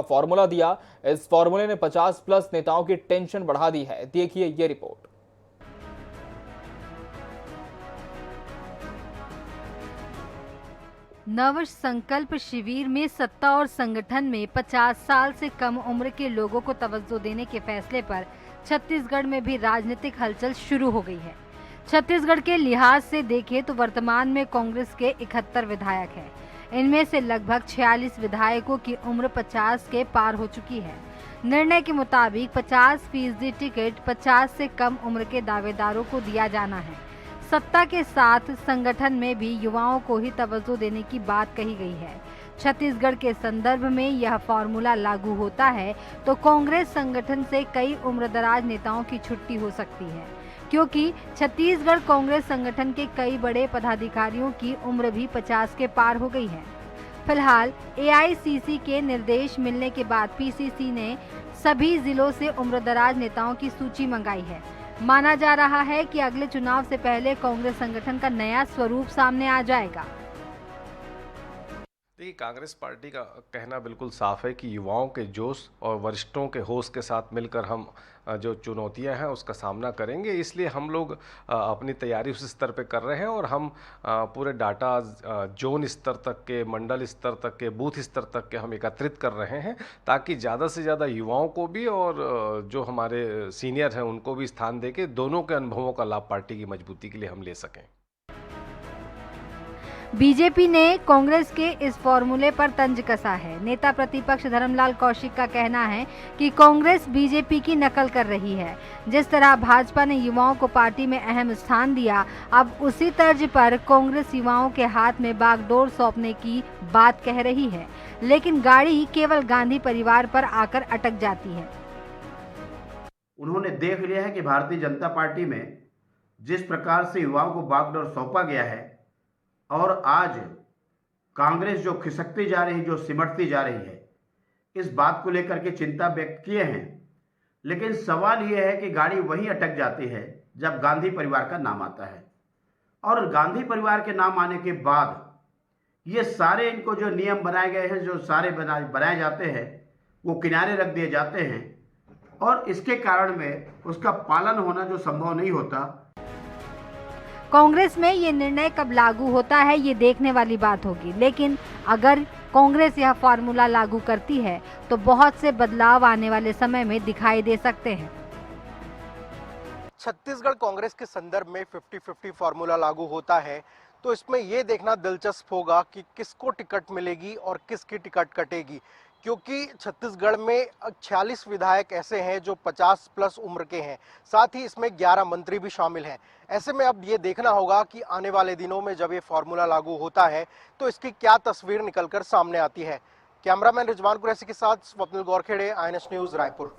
Formula दिया। इस फॉर्मूले ने 50+ नेताओं की टेंशन बढ़ा दी है। देखिए ये रिपोर्ट। नववर्ष संकल्प शिविर में सत्ता और संगठन में 50 साल से कम उम्र के लोगों को तवज्जो देने के फैसले पर छत्तीसगढ़ में भी राजनीतिक हलचल शुरू हो गई है। छत्तीसगढ़ के लिहाज से देखें तो वर्तमान में कांग्रेस के 71 विधायक हैं। इनमें से लगभग 46 विधायकों की उम्र 50 के पार हो चुकी है। निर्णय के मुताबिक 50% टिकट 50 से कम उम्र के दावेदारों को दिया जाना है। सत्ता के साथ संगठन में भी युवाओं को ही तवज्जो देने की बात कही गई है। छत्तीसगढ़ के संदर्भ में यह फॉर्मूला लागू होता है तो कांग्रेस संगठन से कई उम्रदराज नेताओं की छुट्टी हो सकती है, क्योंकि छत्तीसगढ़ कांग्रेस संगठन के कई बड़े पदाधिकारियों की उम्र भी 50 के पार हो गई है। फिलहाल एआईसीसी के निर्देश मिलने के बाद पीसीसी ने सभी जिलों से उम्रदराज नेताओं की सूची मंगाई है। माना जा रहा है कि अगले चुनाव से पहले कांग्रेस संगठन का नया स्वरूप सामने आ जाएगा। देखिए, कांग्रेस पार्टी का कहना बिल्कुल साफ है कि युवाओं के जोश और वरिष्ठों के होश के साथ मिलकर हम जो चुनौतियां हैं उसका सामना करेंगे। इसलिए हम लोग अपनी तैयारी उस स्तर पे कर रहे हैं और हम पूरे डाटा जोन स्तर तक के, मंडल स्तर तक के, बूथ स्तर तक के हम एकत्रित कर रहे हैं, ताकि ज़्यादा से ज़्यादा युवाओं को भी और जो हमारे सीनियर हैं उनको भी स्थान देके दोनों के अनुभवों का लाभ पार्टी की मजबूती के लिए हम ले सकें। बीजेपी ने कांग्रेस के इस फॉर्मूले पर तंज कसा है। नेता प्रतिपक्ष धर्मलाल कौशिक का कहना है कि कांग्रेस बीजेपी की नकल कर रही है। जिस तरह भाजपा ने युवाओं को पार्टी में अहम स्थान दिया, अब उसी तर्ज पर कांग्रेस युवाओं के हाथ में बागडोर सौंपने की बात कह रही है, लेकिन गाड़ी केवल गांधी परिवार पर आकर अटक जाती है। उन्होंने देख लिया है कि भारतीय जनता पार्टी में जिस प्रकार से युवाओं को बागडोर सौंपा गया है और आज कांग्रेस जो खिसकती जा रही, जो सिमटती जा रही है, इस बात को लेकर के चिंता व्यक्त किए हैं। लेकिन सवाल यह है कि गाड़ी वहीं अटक जाती है जब गांधी परिवार का नाम आता है, और गांधी परिवार के नाम आने के बाद ये सारे इनको जो नियम बनाए गए हैं, जो सारे बनाए जाते हैं, वो किनारे रख दिए जाते हैं और इसके कारण में उसका पालन होना जो संभव नहीं होता। कांग्रेस में ये निर्णय कब लागू होता है ये देखने वाली बात होगी, लेकिन अगर कांग्रेस यह फार्मूला लागू करती है तो बहुत से बदलाव आने वाले समय में दिखाई दे सकते हैं। छत्तीसगढ़ कांग्रेस के संदर्भ में 50-50 फार्मूला लागू होता है तो इसमें यह देखना दिलचस्प होगा कि किसको टिकट मिलेगी और किसकी टिकट कटेगी, क्योंकि छत्तीसगढ़ में 46 विधायक ऐसे हैं जो 50+ उम्र के हैं, साथ ही इसमें 11 मंत्री भी शामिल हैं। ऐसे में अब ये देखना होगा कि आने वाले दिनों में जब ये फार्मूला लागू होता है तो इसकी क्या तस्वीर निकलकर सामने आती है। कैमरामैन रिजवान कुरैशी के साथ स्वप्निल गौरखेड़े, INS न्यूज़, रायपुर।